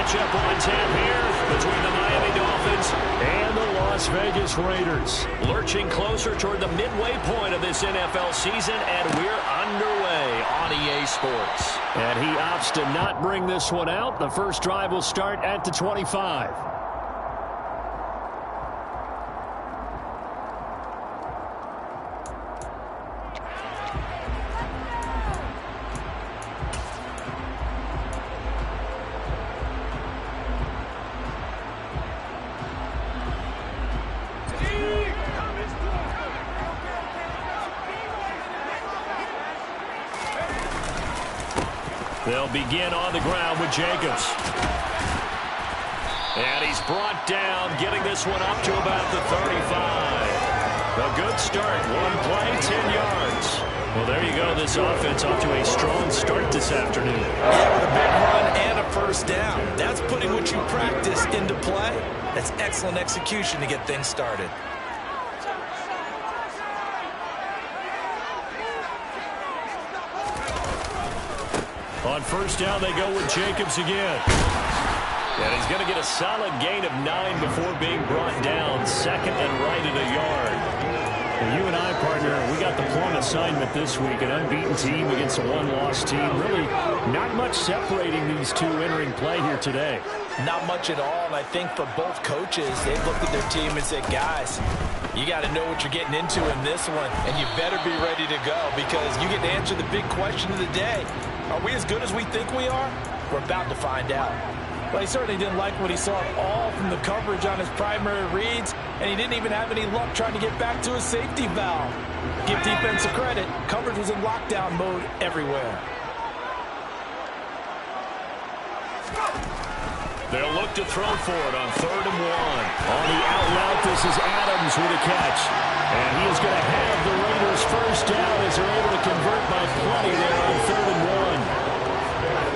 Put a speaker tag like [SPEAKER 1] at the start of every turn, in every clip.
[SPEAKER 1] matchup on tap here between the Miami Dolphins and the Las Vegas Raiders. Lurching closer toward the midway point of this NFL season, and we're underway on EA Sports. And he opts to not bring this one out. The first drive will start at the 25. They'll begin on the ground with Jacobs. And he's brought down, getting this one up to about the 35. A good start. One play, 10 yards. Well, there you go. This offense off to a strong start this afternoon.
[SPEAKER 2] Yeah, with a big run and a first down. That's putting what you practiced into play. That's excellent execution to get things started.
[SPEAKER 1] On first down, they go with Jacobs again. And he's going to get a solid gain of 9 before being brought down. Second and right at a yard. And you and I, partner, we got the plum assignment this week. An unbeaten team against a one-loss team. Really not much separating these two entering play here today.
[SPEAKER 2] Not much at all, and I think for both coaches, they've looked at their team and said, guys, you got to know what you're getting into in this one, and you better be ready to go because you get to answer the big question of the day. Are we as good as we think we are? We're about to find out. Well, he certainly didn't like what he saw at all from the coverage on his primary reads, and he didn't even have any luck trying to get back to his safety valve. Give defense a credit. Coverage was in lockdown mode everywhere.
[SPEAKER 1] They'll look to throw for it on 3rd and 1. On the out route, this is Adams with a catch. And he is going to have the Raiders first down as they're able to convert by plenty there on 3rd and 1.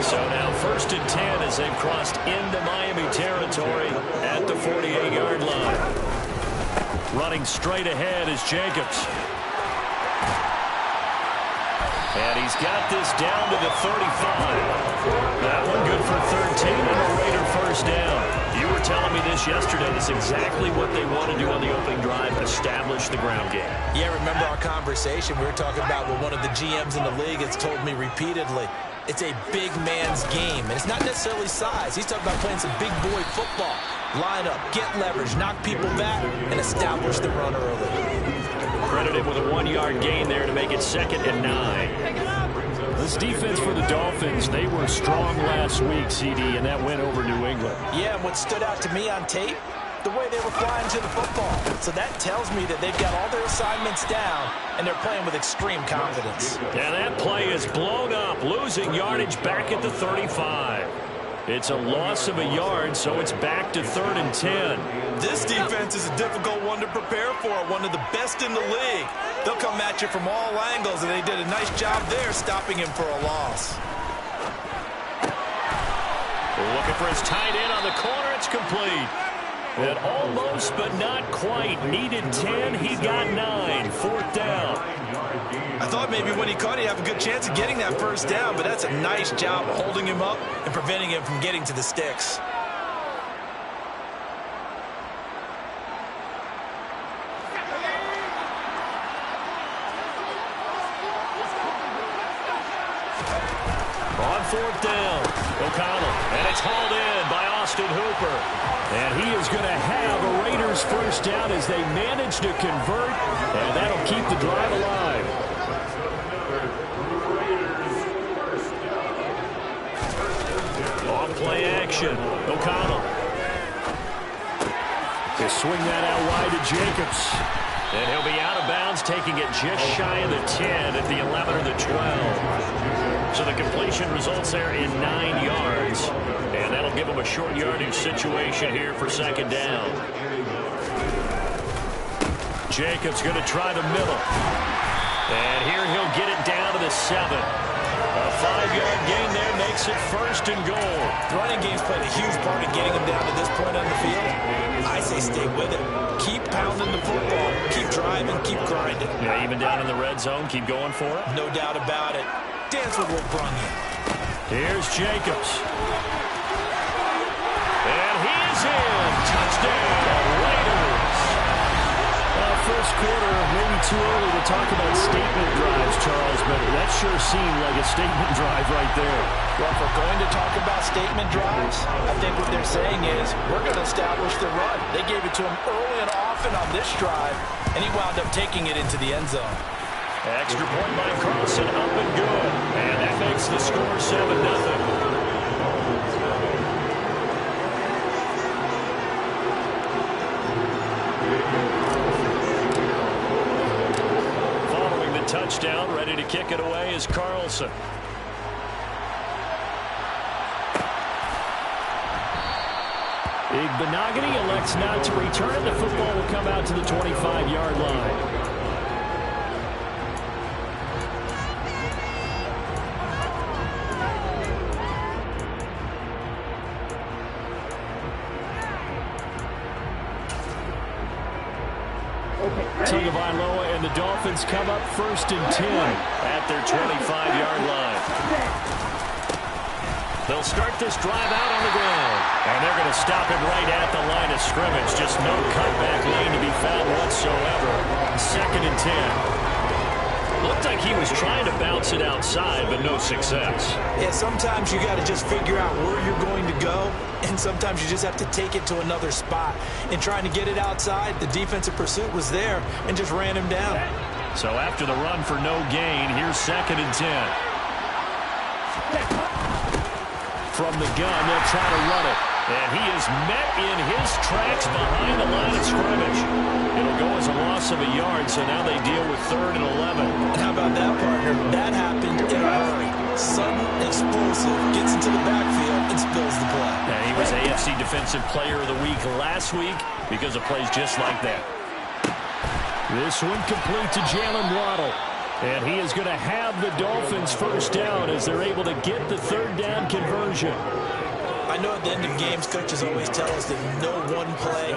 [SPEAKER 1] So now 1st and 10 as they've crossed into Miami territory at the 48-yard line. Running straight ahead is Jacobs. And he's got this down to the 35. That one good for 13 and a Raider first down. You were telling me this yesterday. That's exactly what they want to do on the opening drive, establish the ground game.
[SPEAKER 2] Yeah, remember our conversation? We were talking about what one of the GMs in the league has told me repeatedly. It's a big man's game, and it's not necessarily size. He's talking about playing some big boy football. Line up, get leverage, knock people back, and establish the run early.
[SPEAKER 1] Credited with a 1-yard gain there to make it 2nd and 9. This defense for the Dolphins, they were strong last week, CD, and that went over New England.
[SPEAKER 2] Yeah, and what stood out to me on tape, the way they were flying to the football. So that tells me that they've got all their assignments down, and they're playing with extreme confidence.
[SPEAKER 1] And that play is blown up, losing yardage back at the 35. It's a loss of a yard, so it's back to 3rd and 10.
[SPEAKER 2] This defense is a difficult one to prepare for, one of the best in the league. They'll come at you from all angles, and they did a nice job there stopping him for a loss.
[SPEAKER 1] Looking for his tight end on the corner. It's complete. And almost, but not quite. Needed 10. He got 9. 4th down.
[SPEAKER 2] I thought maybe when he caught it, he'd have a good chance of getting that first down, but that's a nice job of holding him up and preventing him from getting to the sticks.
[SPEAKER 1] On 4th down, O'Connell, and it's hauled in by Austin Hooper. And he is going to have a Raiders first down as they manage to convert, and that'll keep the drive alive. On play action, O'Connell. They swing that out wide to Jacobs. And he'll be out of bounds, taking it just shy of the 10 at the 11 or the 12. So the completion results there in 9 yards. And that'll give him a short yardage situation here for 2nd down. Jacobs going to try the middle. And here he'll get it down to the 7. A 5-yard gain there makes it 1st and goal.
[SPEAKER 2] The running game's played a huge part in getting him down to this point on the field. I say stay with it. Keep pounding the football. Keep driving. Keep grinding.
[SPEAKER 1] Yeah, even down in the red zone, keep going for it.
[SPEAKER 2] No doubt about it. Dance with what brung you.
[SPEAKER 1] Here's Jacobs. And he is in. Touchdown, Raiders. First quarter, maybe too early to talk about statement drives, Charles, but that sure seemed like a statement drive right there.
[SPEAKER 2] Well, if we're going to talk about statement drives, I think what they're saying is we're going to establish the run. They gave it to him early and often on this drive, and he wound up taking it into the end zone.
[SPEAKER 1] Extra point by Carlson, up and good. And that makes the score 7-0. Touchdown, ready to kick it away is Carlson. Igbenogany elects not to return. The football will come out to the 25-yard line. Tagovailoa and the Dolphins come up 1st and 10 at their 25-yard line. They'll start this drive out on the ground. And they're going to stop him right at the line of scrimmage. Just no cutback lane to be found whatsoever. 2nd and 10. Looked like he was trying to bounce it outside, but no success.
[SPEAKER 2] Yeah, sometimes you got to just figure out where you're going to go, and sometimes you just have to take it to another spot. In trying to get it outside, the defensive pursuit was there and just ran him down.
[SPEAKER 1] So after the run for no gain, here's 2nd and 10. From the gun, they'll try to run it. And he is met in his tracks behind the line of scrimmage. It'll go as a loss of a yard, so now they deal with 3rd and 11.
[SPEAKER 2] How about that, partner? That happened in a hurry. Sudden, explosive, gets into the backfield and spills the play.
[SPEAKER 1] And he was AFC Defensive Player of the Week last week because of plays just like that. This one complete to Jalen Waddle. And he is going to have the Dolphins first down as they're able to get the 3rd down conversion.
[SPEAKER 2] I know at the end of games, coaches always tell us that no one play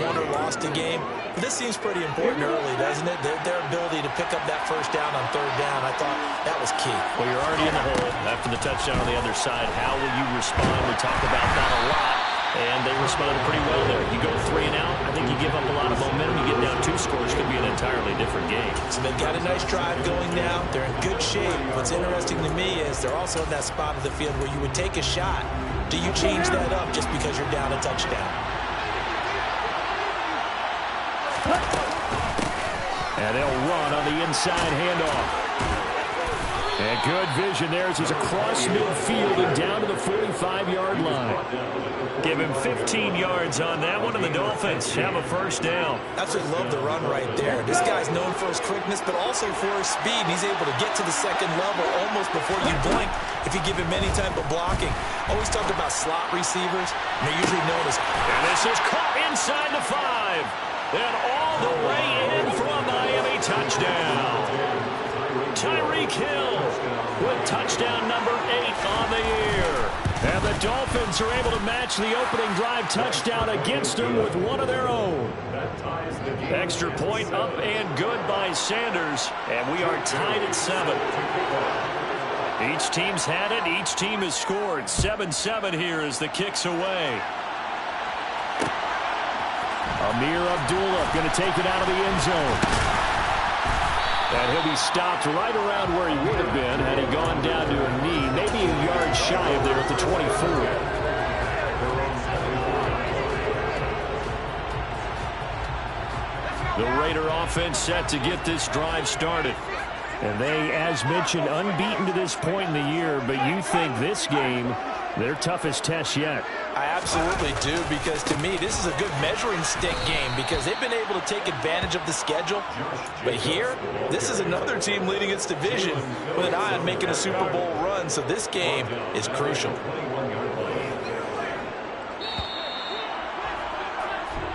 [SPEAKER 2] won or lost a game. But this seems pretty important early, doesn't it? Their ability to pick up that first down on 3rd down, I thought that was key.
[SPEAKER 1] Well, you're already in the hole after the touchdown on the other side. How will you respond? We talked about that a lot, and they responded pretty well there. You go 3 and out, I think you give up a lot of momentum. You get down 2 scores, could be an entirely different game.
[SPEAKER 2] So they've got a nice drive going now. They're in good shape. What's interesting to me is they're also in that spot of the field where you would take a shot. Do you change that up just because you're down a touchdown?
[SPEAKER 1] And they'll run on the inside handoff. And good vision there as he's across midfield and down to the 45-yard line. Give him 15 yards on that one, and the Dolphins have a first down.
[SPEAKER 2] Absolutely love the run right there. This guy's known for his quickness, but also for his speed. He's able to get to the 2nd level almost before you blink if you give him any type of blocking. Always talked about slot receivers, and they're usually known as...
[SPEAKER 1] And this is caught inside the 5. And all the way in for a Miami touchdown. Tyreek Hill with touchdown number 8 on the year. And the Dolphins are able to match the opening drive touchdown against them with one of their own. Extra point up and good by Sanders. And we are tied at 7. Each team's had it. Each team has scored. 7-7 here as the kick's away. Amir Abdullah going to take it out of the end zone. And he'll be stopped right around where he would have been had he gone down to a knee, maybe a yard shy of there at the 24. The Raider offense set to get this drive started. And they, as mentioned, unbeaten to this point in the year, but you think this game, their toughest test yet.
[SPEAKER 2] I absolutely do, because to me, this is a good measuring stick game because they've been able to take advantage of the schedule. But here, this is another team leading its division with an eye on making a Super Bowl run, so this game is crucial.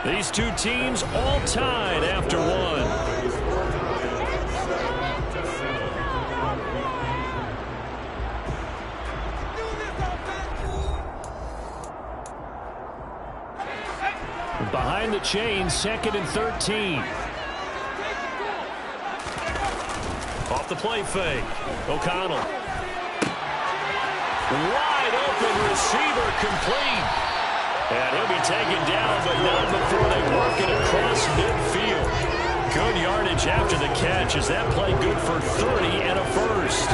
[SPEAKER 1] These two teams all tied after one. Behind the chain, 2nd and 13. Off the play fake. O'Connell. Wide open receiver complete. And he'll be taken down, but not before they work it across midfield. Good yardage after the catch. Is that play good for 30 and a first?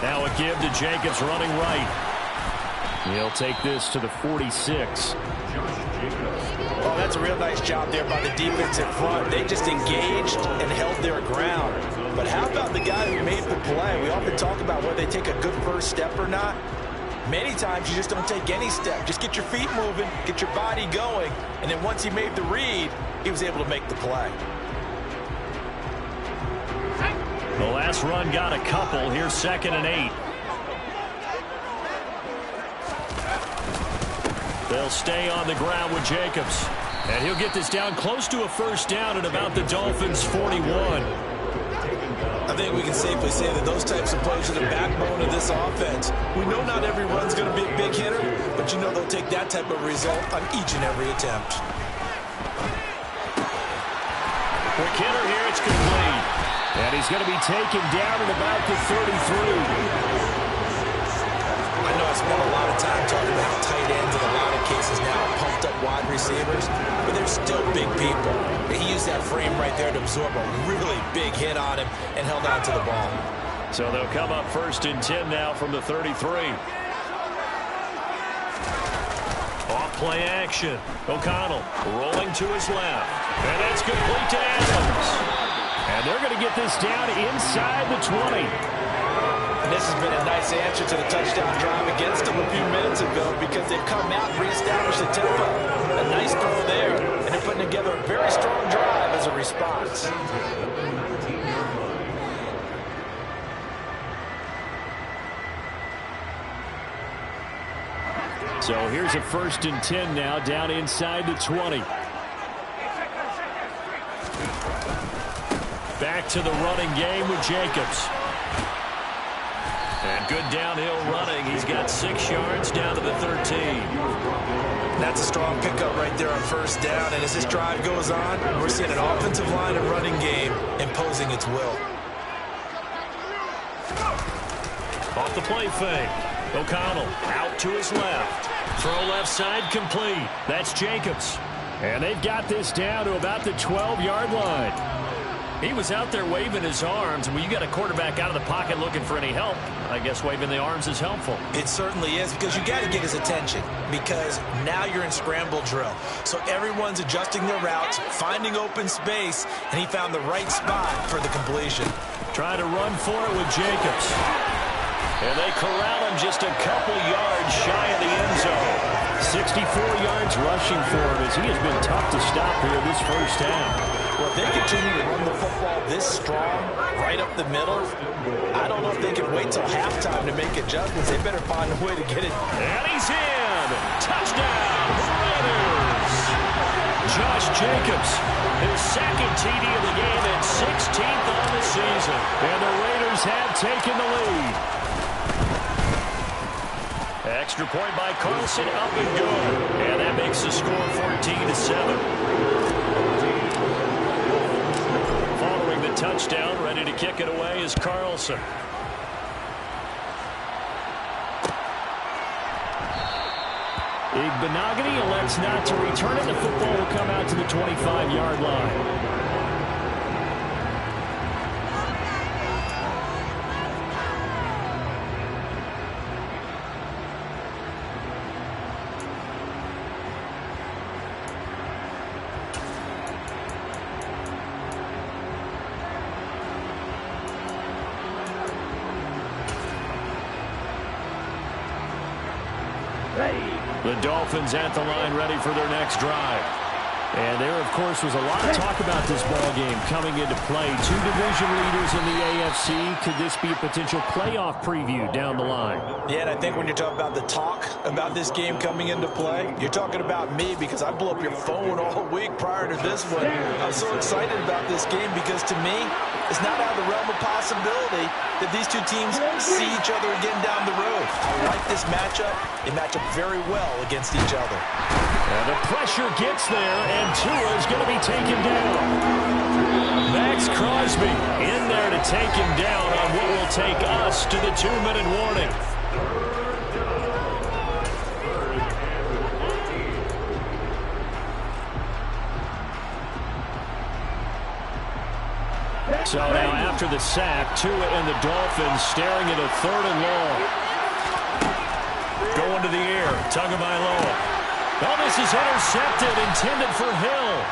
[SPEAKER 1] Now a give to Jacobs running right. He'll take this to the 46.
[SPEAKER 2] Oh, that's a real nice job there by the defense in front. They just engaged and held their ground. But how about the guy who made the play? We often talk about whether they take a good first step or not. Many times you just don't take any step. Just get your feet moving, get your body going, and then once he made the read, he was able to make the play.
[SPEAKER 1] The last run got a couple. Here's 2nd and 8. They'll stay on the ground with Jacobs. And he'll get this down close to a first down at about the Dolphins' 41.
[SPEAKER 2] I think we can safely say that those types of plays are the backbone of this offense. We know not every run's going to be a big hitter, but you know they'll take that type of result on each and every attempt.
[SPEAKER 1] Quick hitter here, it's complete. And he's going to be taken down at about the 33.
[SPEAKER 2] I know I spent a lot of time talking about tight ends in a lot of cases now, pumped up wide receivers, but they're still big people. He used that frame right there to absorb a really big hit on him and held on to the ball.
[SPEAKER 1] So they'll come up 1st and 10 now from the 33. Off play action. O'Connell rolling to his left. And that's complete to Adams. And they're going to get this down inside the 20.
[SPEAKER 2] And this has been a nice answer to the touchdown drive against them a few minutes ago because they've come out and reestablished the tempo. A nice throw there, and they're putting together a very strong drive as a response.
[SPEAKER 1] So here's a 1st and 10 now, down inside the 20. Back to the running game with Jacobs. And good downhill running. He's got 6 yards down to the 13.
[SPEAKER 2] That's a strong pickup right there on first down. And as this drive goes on, we're seeing an offensive line and running game imposing its will.
[SPEAKER 1] Off the play fake. O'Connell out to his left. Throw left side complete. That's Jacobs. And they've got this down to about the 12-yard line. He was out there waving his arms. When you got a quarterback out of the pocket looking for any help, I guess waving the arms is helpful.
[SPEAKER 2] It certainly is because you got to get his attention because now you're in scramble drill. So everyone's adjusting their routes, finding open space, and he found the right spot for the completion.
[SPEAKER 1] Trying to run for it with Jacobs. And they corral him just a couple yards shy of the end zone. 64 yards rushing for him as he has been tough to stop here this first half.
[SPEAKER 2] Well, if they continue to run the football this strong, right up the middle, I don't know if they can wait till halftime to make adjustments. They better find a way to get it.
[SPEAKER 1] And he's in. Touchdown, Raiders. Josh Jacobs, his 2nd TD of the game and 16th on the season. And the Raiders have taken the lead. Extra point by Carlson, up and good. And that makes the score 14-7. Following the touchdown, ready to kick it away is Carlson. Igbenogany elects not to return it. The football will come out to the 25-yard line. The Dolphins at the line ready for their next drive. And there, of course, was a lot of talk about this ball game coming into play. 2 division leaders in the AFC. Could this be a potential playoff preview down the line?
[SPEAKER 2] Yeah, and I think when you're talking about the talk about this game coming into play, you're talking about me because I blew up your phone all week prior to this one. I'm so excited about this game because to me, it's not out of the realm of possibility that these two teams see each other again down the road. I like this matchup. They match up very well against each other.
[SPEAKER 1] And the pressure gets there, and Tua is going to be taken down. Back Maxx Crosby in there to take him down on what will take us to the 2-minute warning. So now after the sack, Tua and the Dolphins staring at a 3rd and long. Going to the air, Tagovailoa. Oh, this is intercepted, intended for Hill.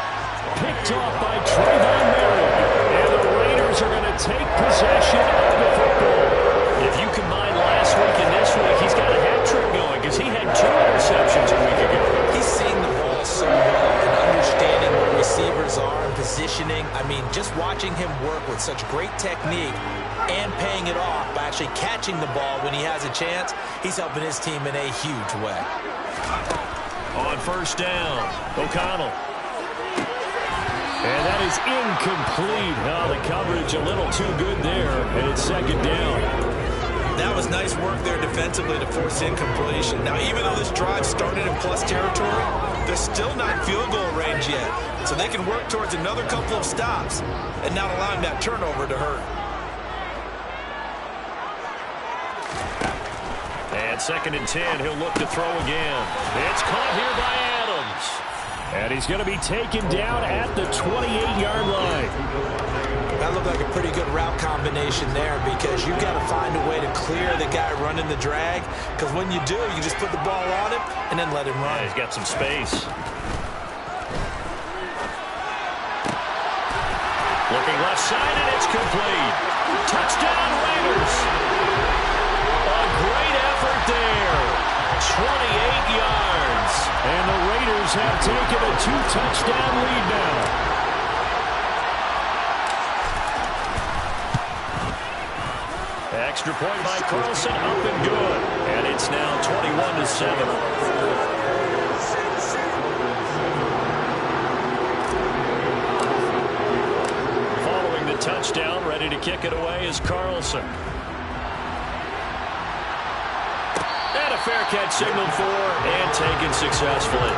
[SPEAKER 1] Picked off by Trayvon Merrill. And the Raiders are going to take possession of the football. If you combine last week and this week, he's got a hat trick going because he had 2 interceptions a week ago.
[SPEAKER 2] He's seeing the ball so well and understanding where receivers are and positioning. I mean, just watching him work with such great technique and paying it off by actually catching the ball when he has a chance, he's helping his team in a huge way.
[SPEAKER 1] On 1st down, O'Connell. And that is incomplete. Oh, the coverage a little too good there, and it's 2nd down.
[SPEAKER 2] That was nice work there defensively to force incompletion. Now, even though this drive started in plus territory, they're still not in field goal range yet. So they can work towards another couple of stops and not allowing that turnover to hurt.
[SPEAKER 1] And 2nd and 10, he'll look to throw again. It's caught here by Adams. And he's going to be taken down at the 28-yard line.
[SPEAKER 2] That looked like a pretty good route combination there because you've got to find a way to clear the guy running the drag. Because when you do, you just put the ball on him and then let him run.
[SPEAKER 1] Yeah, he's got some space. Looking left side, and it's complete. Touchdown, Raiders. A great effort there. 28 yards. And the Raiders have taken a 2-touchdown lead now. Extra point by Carlson, up and good. And it's now 21-7. Following the touchdown, ready to kick it away is Carlson. And a fair catch signaled for and taken successfully.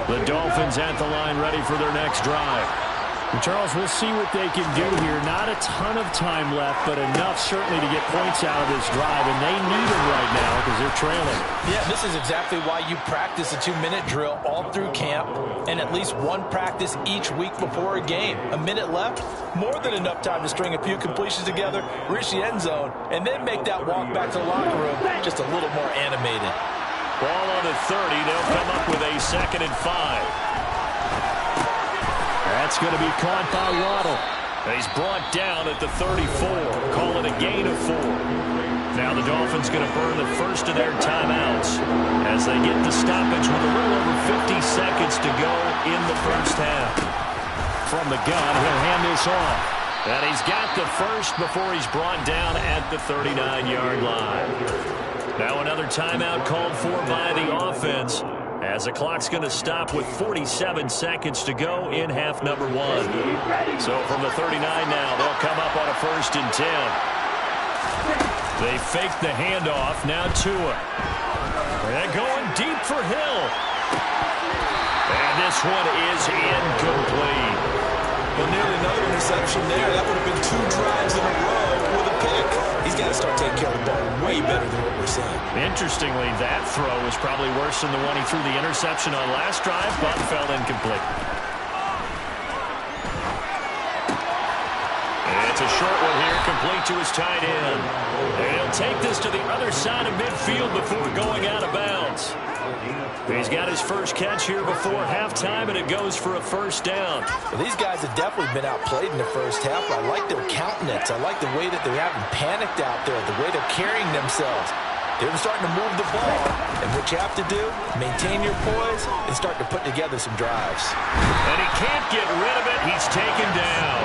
[SPEAKER 1] The Dolphins at the line, ready for their next drive. And Charles, we'll see what they can do here. Not a ton of time left, but enough certainly to get points out of this drive, and they need them right now because they're trailing.
[SPEAKER 2] Yeah, this is exactly why you practice a 2-minute drill all through camp and at least one practice each week before a game. A minute left, more than enough time to string a few completions together, reach the end zone, and then make that walk back to the locker room just a little more animated.
[SPEAKER 1] Ball on the 30. They'll come up with a 2nd and 5. That's going to be caught by Waddle. He's brought down at the 34. Call it a gain of 4. Now the Dolphins going to burn the first of their timeouts as they get the stoppage with a little over 50 seconds to go in the first half. From the gun, he'll hand this off. And he's got the first before he's brought down at the 39-yard line. Now another timeout called for by the offense as the clock's going to stop with 47 seconds to go in half number 1. So from the 39 now, they'll come up on a 1st and 10. They fake the handoff. Now Tua. They're going deep for Hill. And this one is incomplete.
[SPEAKER 2] Well, nearly another interception there. That would have been 2 drives in a row with a pick. He's got to start taking care of the ball way better than what we're seeing.
[SPEAKER 1] Interestingly, that throw was probably worse than the one he threw the interception on last drive, but fell incomplete. It's a short one here, complete to his tight end. And he'll take this to the other side of midfield before going out of bounds. He's got his first catch here before halftime, and it goes for a 1st down.
[SPEAKER 2] Well, these guys have definitely been outplayed in the first half. I like their countenance. I like the way that they haven't panicked out there, the way they're carrying themselves. They're starting to move the ball, and what you have to do, maintain your poise and start to put together some drives.
[SPEAKER 1] And he can't get rid of it. He's taken down.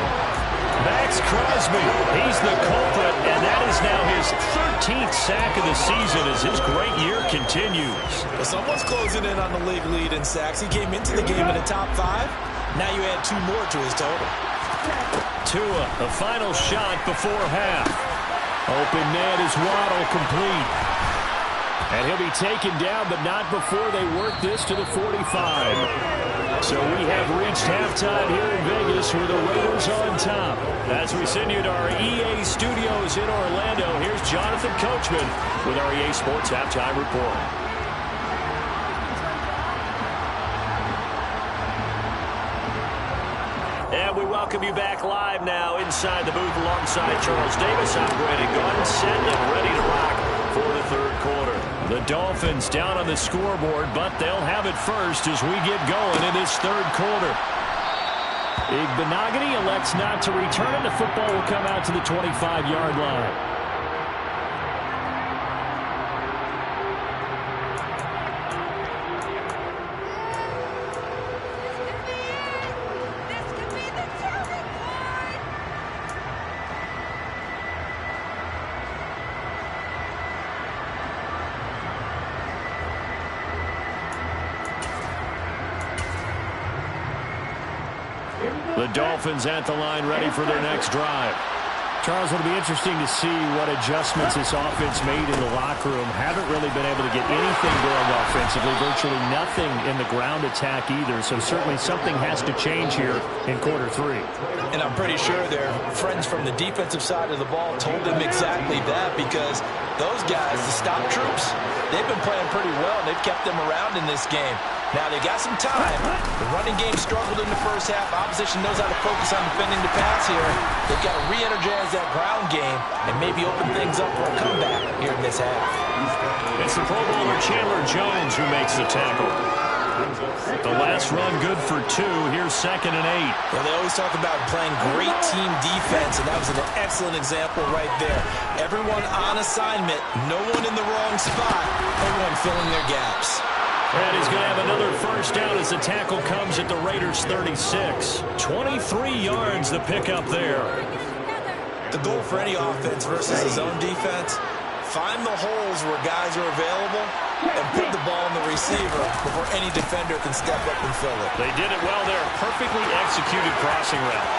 [SPEAKER 1] Max Crosby, he's the culprit, and that is now his 13th sack of the season as his great year continues.
[SPEAKER 2] Well, someone's closing in on the league lead in sacks. He came into the game in the top 5. Now you add 2 more to his total.
[SPEAKER 1] Tua, the final shot before half. Open net is Waddle, complete. And he'll be taken down, but not before they work this to the 45. So we have reached halftime here in Vegas with the Raiders on top. As we send you to our EA studios in Orlando, here's Jonathan Coachman with our EA Sports Halftime Report. And we welcome you back live now inside the booth alongside Charles Davis. I'm Brandon Gaudin, set and ready to rock for the third quarter. The Dolphins down on the scoreboard, but they'll have it first as we get going in this third quarter. Igbenogany elects not to return, and the football will come out to the 25-yard line. The Dolphins at the line ready for their next drive. Charles, it'll be interesting to see what adjustments this offense made in the locker room. Haven't really been able to get anything going offensively, virtually nothing in the ground attack either. So certainly something has to change here in quarter 3.
[SPEAKER 2] And I'm pretty sure their friends from the defensive side of the ball told them exactly that, because those guys, the stop troops, they've been playing pretty well. They've kept them around in this game. Now, they got some time. The running game struggled in the first half. Opposition knows how to focus on defending the pass here. They've got to re-energize that ground game and maybe open things up for a comeback here in this half.
[SPEAKER 1] It's the Pro Bowler Chandler Jones who makes the tackle. The last run good for 2. Here's 2nd and 8.
[SPEAKER 2] Well, they always talk about playing great team defense, and that was an excellent example right there. Everyone on assignment, no one in the wrong spot, everyone filling their gaps.
[SPEAKER 1] And he's going to have another first down as the tackle comes at the Raiders' 36. 23 yards the pickup there.
[SPEAKER 2] The goal for any offense versus his own defense, find the holes where guys are available and put the ball on the receiver before any defender can step up and fill it.
[SPEAKER 1] They did it well there. Perfectly executed crossing route.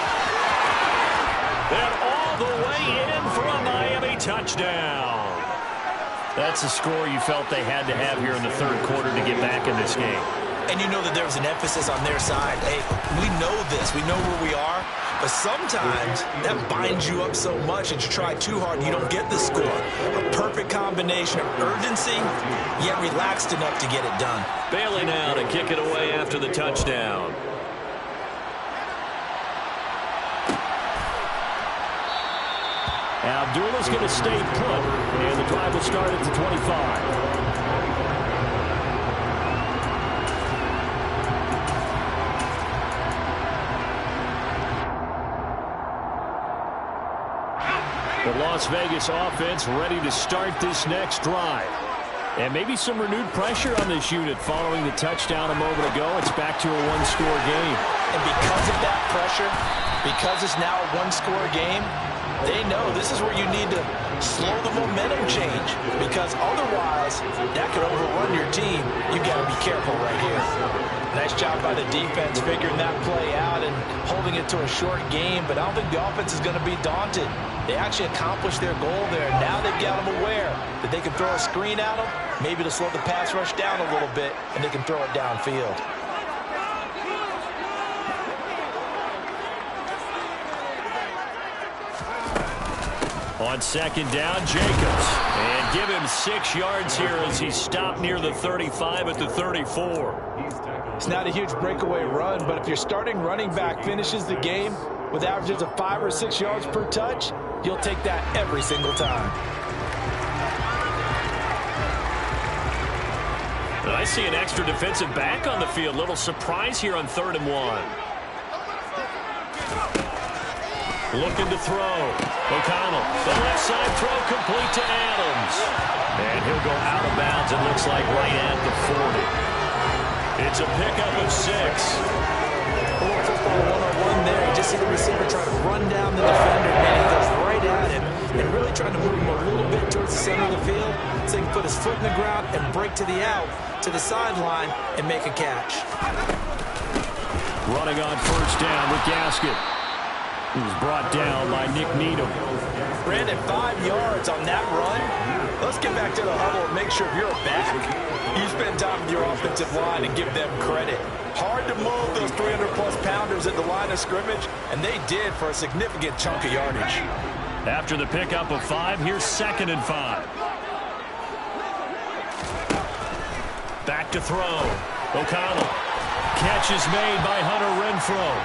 [SPEAKER 1] And all the way in for a Miami touchdown. That's a score you felt they had to have here in the third quarter to get back in this game.
[SPEAKER 2] And you know that there was an emphasis on their side. Hey, we know this. We know where we are. But sometimes that binds you up so much that you try too hard and you don't get the score. A perfect combination of urgency, yet relaxed enough to get it done.
[SPEAKER 1] Bailey now to kick it away after the touchdown. Abdullah's going to stay put, and the drive will start at the 25. The Las Vegas offense ready to start this next drive. And maybe some renewed pressure on this unit following the touchdown a moment ago. It's back to a one-score game.
[SPEAKER 2] And because of that pressure, because it's now a one-score game, they know this is where you need to slow the momentum change, because otherwise that could overrun your team. You've got to be careful right here. Nice job by the defense figuring that play out and holding it to a short game, but I don't think the offense is going to be daunted. They actually accomplished their goal there. Now they've got them aware that they can throw a screen at them, maybe to slow the pass rush down a little bit, and they can throw it downfield.
[SPEAKER 1] On second down, Jacobs. And give him 6 yards here as he stopped near the 35 at the 34.
[SPEAKER 2] It's not a huge breakaway run, but if your starting running back finishes the game with averages of 5 or 6 yards per touch, you'll take that every single time.
[SPEAKER 1] And I see an extra defensive back on the field. Little surprise here on 3rd and 1. Looking to throw. O'Connell, the left side throw complete to Adams. And he'll go out of bounds, it looks like, right at the 40. It's a pickup of 6.
[SPEAKER 2] Football 101 there. You just see the receiver try to run down the so he can put his foot in the ground and break to the out, to the sideline, and make a catch.
[SPEAKER 1] Running on first down with Gaskin. He was brought down by Nick Needham.
[SPEAKER 2] Brandon, 5 yards on that run. Let's get back to the huddle and make sure if you're a back, you spend time with your offensive line and give them credit. Hard to move those 300-plus pounders at the line of scrimmage, and they did for a significant chunk of yardage.
[SPEAKER 1] After the pickup of 5, here's 2nd and 5. Back to throw. O'Connell. Catch is made by Hunter Renfrow.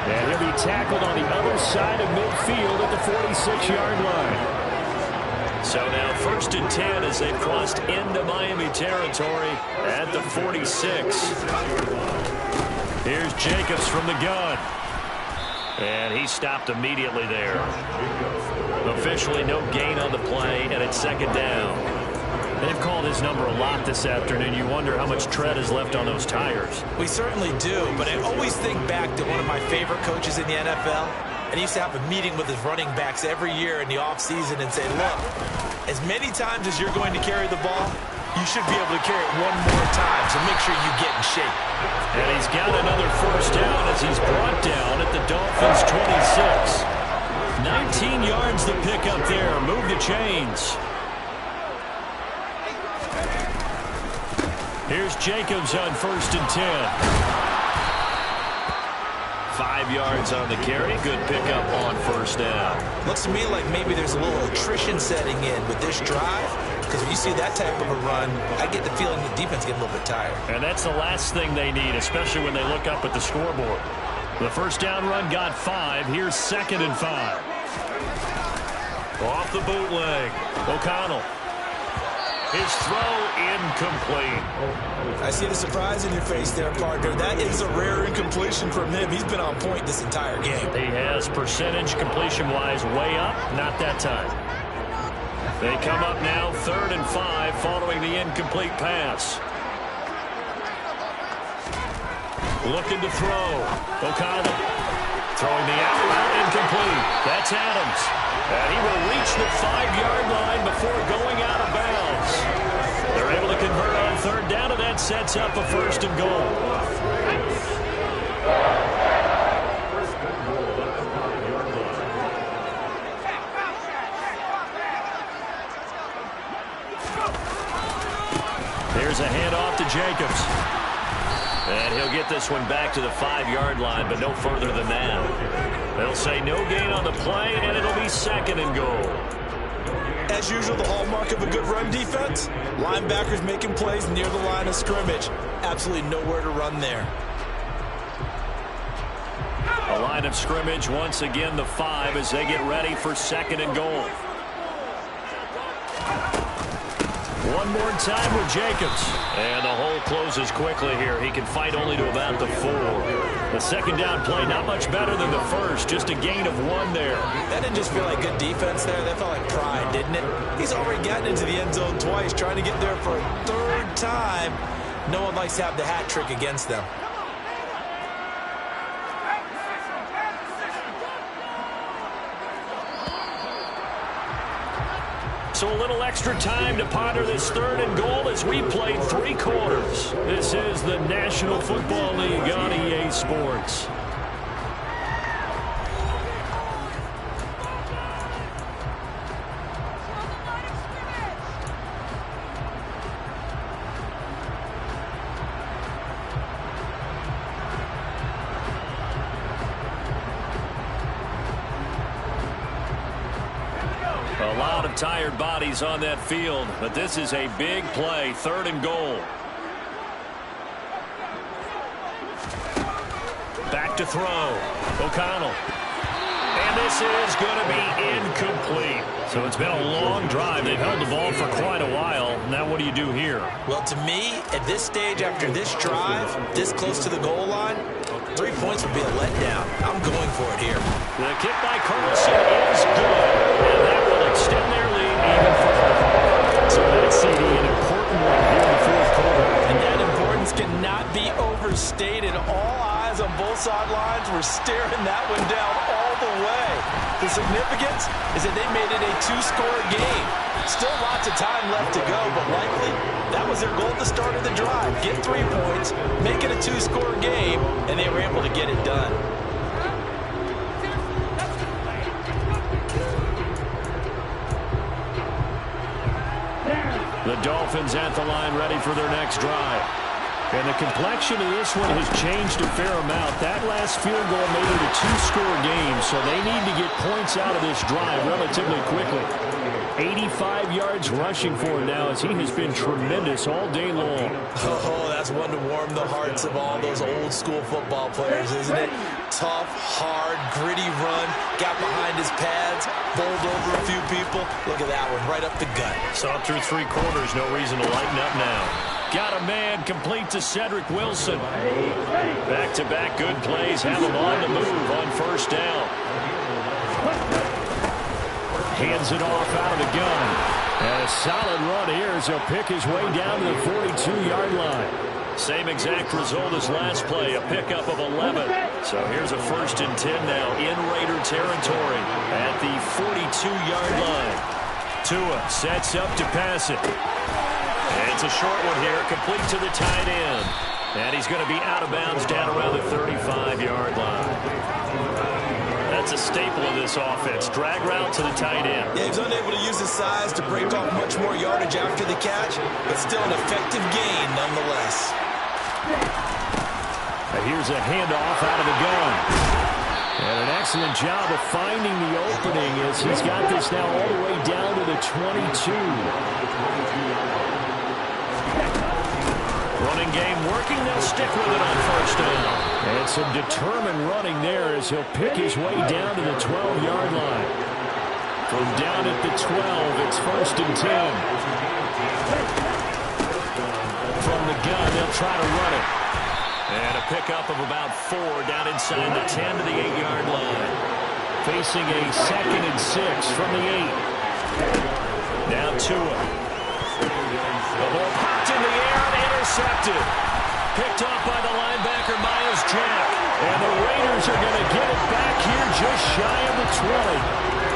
[SPEAKER 1] And he'll be tackled on the other side of midfield at the 46-yard line. So now 1st and 10 as they've crossed into Miami territory at the 46. Here's Jacobs from the gun. And he stopped immediately there. Officially no gain on the play, and it's 2nd down. They've called his number a lot this afternoon. You wonder how much tread is left on those tires.
[SPEAKER 2] We certainly do, but I always think back to one of my favorite coaches in the NFL. And he used to have a meeting with his running backs every year in the offseason and say, look, as many times as you're going to carry the ball, you should be able to carry it one more time, so make sure you get in shape.
[SPEAKER 1] And he's got another 1st down as he's brought down at the Dolphins' 26. 19 yards to pick up there. Move the chains. Here's Jacobs on 1st and 10. 5 yards on the carry. Good pickup on 1st down.
[SPEAKER 2] Looks to me like maybe there's a little attrition setting in with this drive, because when you see that type of a run, I get the feeling the defense getting a little bit tired.
[SPEAKER 1] And that's the last thing they need, especially when they look up at the scoreboard. The 1st down run got 5. Here's 2nd and 5. Off the bootleg. O'Connell. His throw incomplete.
[SPEAKER 2] I see the surprise in your face there, partner. That is a rare incompletion from him. He's been on point this entire game.
[SPEAKER 1] He has percentage completion-wise way up. Not that time. They come up now 3rd and 5 following the incomplete pass. Looking to throw. O'Connell throwing the out route incomplete. That's Adams. And he will reach the 5-yard line before going out of bounds. They're able to convert on 3rd down, and that sets up a 1st and goal. There's a handoff to Jacobs. And he'll get this one back to the 5-yard line, but no further than that. They'll say no gain on the play, and it'll be 2nd and goal.
[SPEAKER 2] As usual, the hallmark of a good run defense, linebackers making plays near the line of scrimmage. Absolutely nowhere to run there.
[SPEAKER 1] A line of scrimmage, once again the 5 as they get ready for 2nd and goal. One more time with Jacobs. And the hole closes quickly here. He can fight only to about the 4. The 2nd down play, not much better than the 1st. Just a gain of 1 there.
[SPEAKER 2] That didn't just feel like good defense there. That felt like pride, didn't it? He's already gotten into the end zone twice, trying to get there for a 3rd time. No one likes to have the hat trick against them.
[SPEAKER 1] So a little extra time to ponder this 3rd and goal as we played 3 quarters. This is the National Football League on EA Sports. A lot of tired bodies on that field, but this is a big play, 3rd and goal. Back to throw. O'Connell. And this is going to be incomplete. So it's been a long drive. They've held the ball for quite a while. Now what do you do here?
[SPEAKER 2] Well, to me, at this stage, after this drive, this close to the goal line, 3 points would be a letdown. I'm going for it here.
[SPEAKER 1] The kick by Carlson is good. And that will extend their lead even further. So that's CD, an important one here in the 4th quarter.
[SPEAKER 2] And that importance cannot be overstated. All eyes guys on both sidelines were staring that one down all the way. The significance is that they made it a two-score game. Still lots of time left to go, but likely that was their goal at the start of the drive. Get 3 points, make it a two-score game, and they were able to get it done.
[SPEAKER 1] The Dolphins at the line ready for their next drive. And the complexion of this one has changed a fair amount. That last field goal made it a two-score game, so they need to get points out of this drive relatively quickly. 85 yards rushing for him now as he has been tremendous all day long.
[SPEAKER 2] Oh, that's one to warm the hearts of all those old-school football players, isn't it? Tough, hard, gritty run, got behind his pads, bowled over a few people. Look at that one, right up the gut.
[SPEAKER 1] Saw through three quarters, no reason to lighten up now. Got a man complete to Cedric Wilson. Back-to-back good plays have him on the move on first down. Hands it off out of the gun. And a solid run here as he'll pick his way down to the 42-yard line. Same exact result as last play, a pickup of 11. So here's a 1st and 10 now in Raider territory at the 42-yard line. Tua sets up to pass it. And it's a short one here, complete to the tight end. And he's going to be out of bounds down around the 35-yard line. That's a staple of this offense. Drag route to the tight end.
[SPEAKER 2] Yeah, he's unable to use his size to break off much more yardage after the catch, but still an effective gain nonetheless.
[SPEAKER 1] And here's a handoff out of the gun. And an excellent job of finding the opening as he's got this now all the way down to the 22. Running game working. They'll stick with it on first down. And some determined running there as he'll pick his way down to the 12-yard line. From down at the 12, it's 1st and 10. From the gun, they'll try to run it. And a pickup of about 4 down inside the 10 to the 8-yard line. Facing a 2nd and 6 from the 8. Now Tua. The ball popped in the air and intercepted. Picked off by the linebacker, Myles Jack. And the Raiders are going to get it back here just shy of the 20.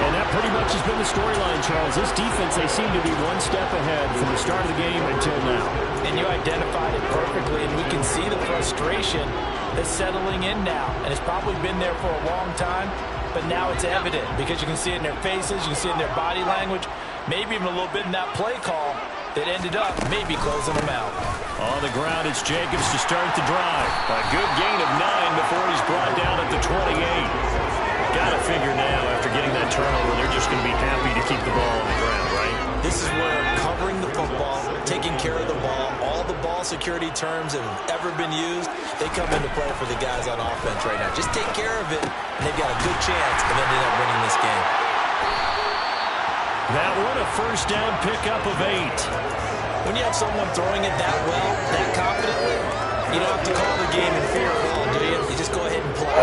[SPEAKER 1] And that pretty much has been the storyline, Charles. This defense, they seem to be one step ahead from the start of the game until now.
[SPEAKER 2] And you identified it perfectly, and we can see the frustration that's settling in now. And it's probably been there for a long time, but now it's evident because you can see it in their faces, you can see it in their body language, maybe even a little bit in that play call that ended up maybe closing them out.
[SPEAKER 1] On the ground, it's Jacobs to start the drive. A good gain of 9 before he's brought down at the 28. Got to figure now, after getting that turnover, they're just going to be happy to keep the ball on the ground, right?
[SPEAKER 2] This is where covering the football, taking care of the ball, all the ball security terms that have ever been used, they come into play for the guys on offense right now. Just take care of it, and they've got a good chance of ending up winning this game.
[SPEAKER 1] That one, a first down pickup of 8.
[SPEAKER 2] When you have someone throwing it that well, that confidently, you don't have to call the game in fear at all, do you? You just go ahead and play.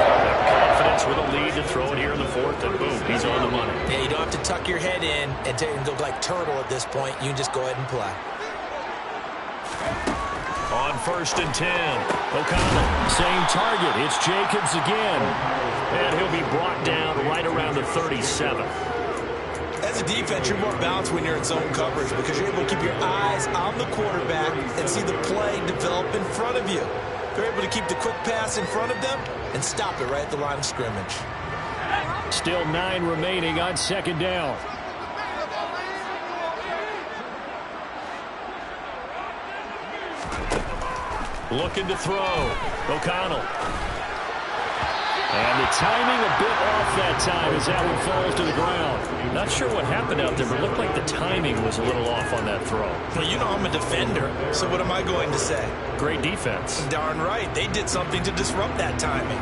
[SPEAKER 1] Confidence with a lead to throw it here in the 4th, and boom, he's on the money.
[SPEAKER 2] Yeah, you don't have to tuck your head in and go like turtle at this point. You can just go ahead and play.
[SPEAKER 1] On 1st and 10, O'Connell, same target. It's Jacobs again. And he'll be brought down right around the 37.
[SPEAKER 2] As a defense, you're more balanced when you're in zone coverage because you're able to keep your eyes on the quarterback and see the play develop in front of you. They're able to keep the quick pass in front of them and stop it right at the line of scrimmage.
[SPEAKER 1] Still 9 remaining on 2nd down. Looking to throw. O'Connell. And the timing a bit off that time as that one falls to the ground. Not sure what happened out there, but it looked like the timing was a little off on that throw.
[SPEAKER 2] Well, you know I'm a defender, so what am I going to say?
[SPEAKER 1] Great defense.
[SPEAKER 2] Darn right. They did something to disrupt that timing.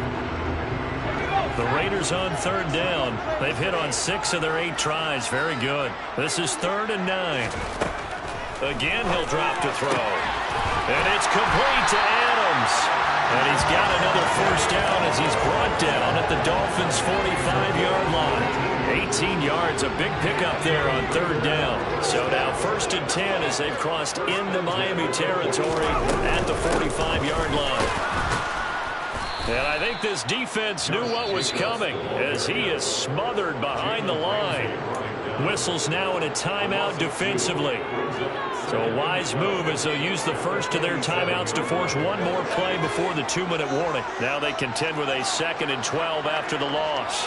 [SPEAKER 1] The Raiders on 3rd down. They've hit on 6 of their 8 tries. Very good. This is 3rd and 9. Again, he'll drop to throw. And it's complete to Adams. And he's got another first down as he's brought down at the Dolphins' 45-yard line. 18 yards, a big pickup there on 3rd down. So now 1st and 10 as they've crossed into Miami territory at the 45-yard line. And I think this defense knew what was coming as he is smothered behind the line. Whistles now in a timeout defensively. So a wise move as they'll use the first of their timeouts to force one more play before the 2-minute warning. Now they contend with a 2nd and 12 after the loss.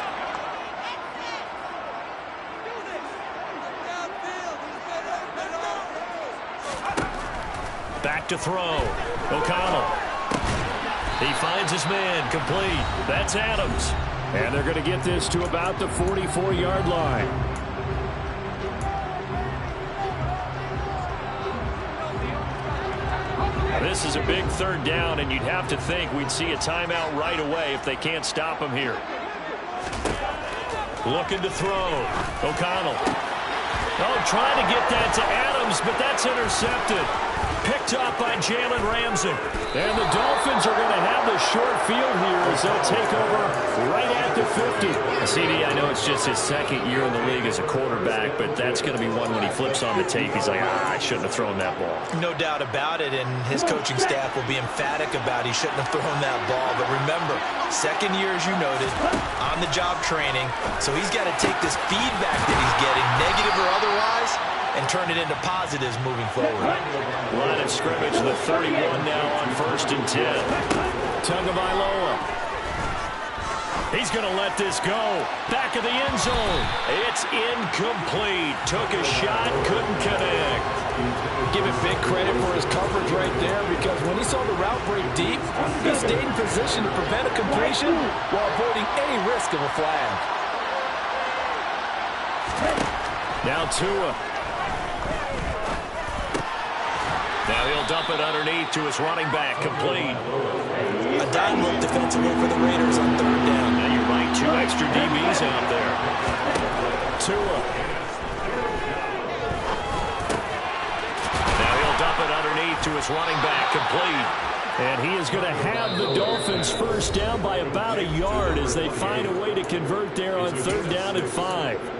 [SPEAKER 1] Back to throw. O'Connell. He finds his man, complete. That's Adams. And they're going to get this to about the 44-yard line. This is a big 3rd down, and you'd have to think we'd see a timeout right away if they can't stop him here. Looking to throw. O'Connell. Oh, trying to get that to Adams, but that's intercepted. Picked up by Jalen Ramsey. And the Dolphins are going to have the short field here as they'll take over right at the 50. CD, I know it's just his 2nd year in the league as a quarterback, but that's going to be one when he flips on the tape. He's like, I shouldn't have thrown that ball.
[SPEAKER 2] No doubt about it, and his coaching staff will be emphatic about he shouldn't have thrown that ball. But remember, 2nd year, as you noted, on-the-job training. So he's got to take this feedback that he's getting, negative or otherwise, and turn it into positives moving forward.
[SPEAKER 1] Line of scrimmage, the 31 now on 1st and 10. Tagovailoa. He's going to let this go. Back of the end zone. It's incomplete. Took a shot, couldn't connect.
[SPEAKER 2] Give him big credit for his coverage right there, because when he saw the route break deep, he stayed in position to prevent a completion while avoiding any risk of a flag.
[SPEAKER 1] Now Tua. Now he'll dump it underneath to his running back, complete.
[SPEAKER 2] A dime look defensively for the Raiders on 3rd down.
[SPEAKER 1] Now you're right, 2 extra DBs out there. Tua. Now he'll dump it underneath to his running back, complete. And he is going to have the Dolphins first down by about a yard as they find a way to convert there on 3rd down and 5.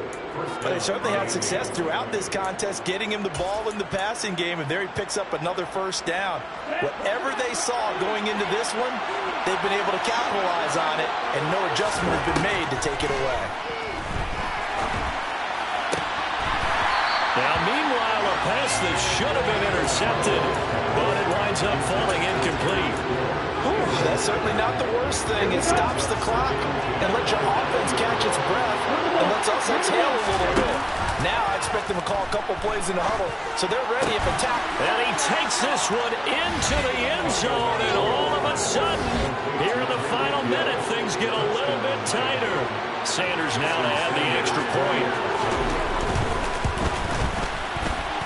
[SPEAKER 2] But they certainly had success throughout this contest, getting him the ball in the passing game, and there he picks up another first down. Whatever they saw going into this one, they've been able to capitalize on it, and no adjustment has been made to take it away.
[SPEAKER 1] Now, meanwhile, a pass that should have been intercepted, but it winds up falling incomplete.
[SPEAKER 2] That's certainly not the worst thing. It stops the clock and lets your offense catch its breath and lets us exhale a little bit. Now I expect them to call a couple plays in the huddle, so they're ready if attack.
[SPEAKER 1] And he takes this one into the end zone, and all of a sudden, here in the final minute, things get a little bit tighter. Sanders now to have the extra point.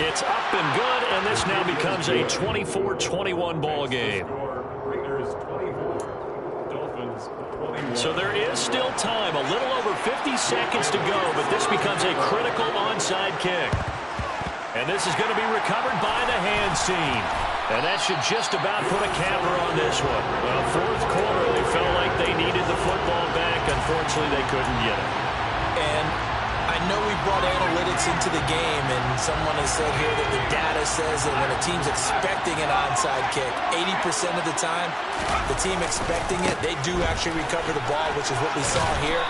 [SPEAKER 1] It's up and good, and this now becomes a 24-21 ball game. So there is still time, a little over 50 seconds to go, but this becomes a critical onside kick. And this is going to be recovered by the hands team. And that should just about put a capper on this one. Well, 4th quarter, they felt like they needed the football back. Unfortunately, they couldn't get it.
[SPEAKER 2] And I know we brought analytics into the game, and someone has said here that the data says that when a team's expecting an onside kick, 80% of the time, the team expecting it, they do actually recover the ball, which is what we saw here.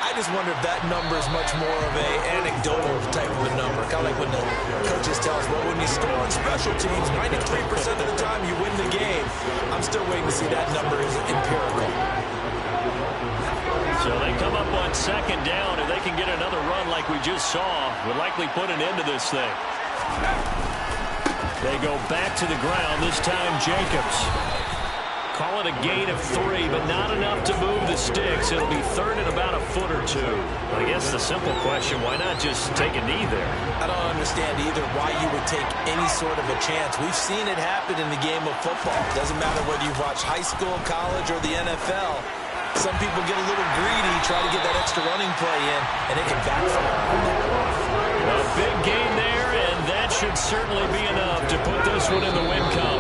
[SPEAKER 2] I just wonder if that number is much more of a anecdotal type of a number, kind of like when the coaches tell us, well, when you score on special teams, 93% of the time you win the game. I'm still waiting to see that number is empirical.
[SPEAKER 1] So they come up on 2nd down, and they can get another run like we just saw. Would likely put an end to this thing. They go back to the ground, this time Jacobs. Call it a gain of 3, but not enough to move the sticks. It'll be 3rd and about a foot or 2. I guess the simple question, why not just take a knee there?
[SPEAKER 2] I don't understand either why you would take any sort of a chance. We've seen it happen in the game of football. It doesn't matter whether you've watched high school, college, or the NFL. Some people get a little greedy, try to get that extra running play in, and it can backfire.
[SPEAKER 1] A big game there, and that should certainly be enough to put this one in the win column.